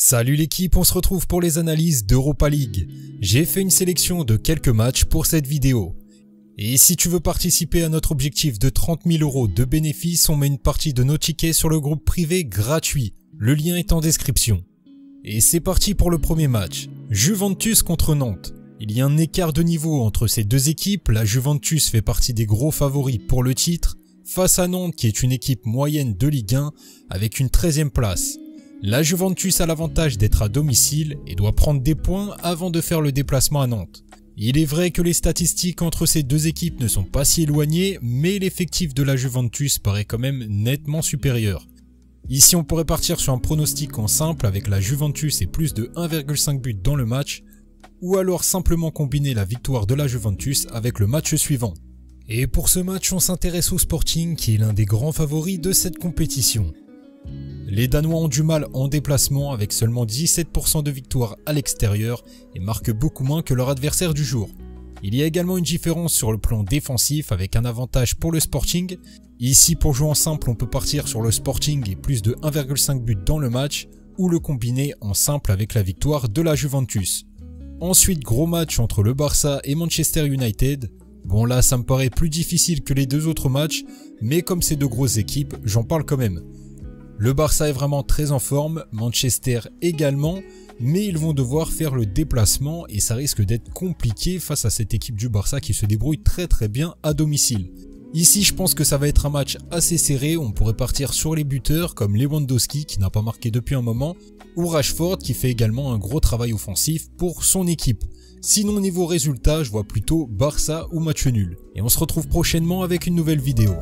Salut l'équipe, on se retrouve pour les analyses d'Europa League. J'ai fait une sélection de quelques matchs pour cette vidéo. Et si tu veux participer à notre objectif de 30 000 € de bénéfices, on met une partie de nos tickets sur le groupe privé gratuit. Le lien est en description. Et c'est parti pour le premier match. Juventus contre Nantes. Il y a un écart de niveau entre ces deux équipes. La Juventus fait partie des gros favoris pour le titre, face à Nantes qui est une équipe moyenne de Ligue 1 avec une 13e place. La Juventus a l'avantage d'être à domicile et doit prendre des points avant de faire le déplacement à Nantes. Il est vrai que les statistiques entre ces deux équipes ne sont pas si éloignées, mais l'effectif de la Juventus paraît quand même nettement supérieur. Ici on pourrait partir sur un pronostic en simple avec la Juventus et plus de 1,5 buts dans le match, ou alors simplement combiner la victoire de la Juventus avec le match suivant. Et pour ce match on s'intéresse au Sporting qui est l'un des grands favoris de cette compétition. Les Danois ont du mal en déplacement avec seulement 17% de victoire à l'extérieur et marquent beaucoup moins que leur adversaire du jour. Il y a également une différence sur le plan défensif avec un avantage pour le Sporting. Ici pour jouer en simple on peut partir sur le Sporting et plus de 1,5 buts dans le match ou le combiner en simple avec la victoire de la Juventus. Ensuite gros match entre le Barça et Manchester United. Bon là ça me paraît plus difficile que les deux autres matchs mais comme c'est deux grosses équipes j'en parle quand même. Le Barça est vraiment très en forme, Manchester également, mais ils vont devoir faire le déplacement et ça risque d'être compliqué face à cette équipe du Barça qui se débrouille très bien à domicile. Ici je pense que ça va être un match assez serré, on pourrait partir sur les buteurs comme Lewandowski qui n'a pas marqué depuis un moment, ou Rashford qui fait également un gros travail offensif pour son équipe. Sinon niveau résultat je vois plutôt Barça ou match nul. Et on se retrouve prochainement avec une nouvelle vidéo.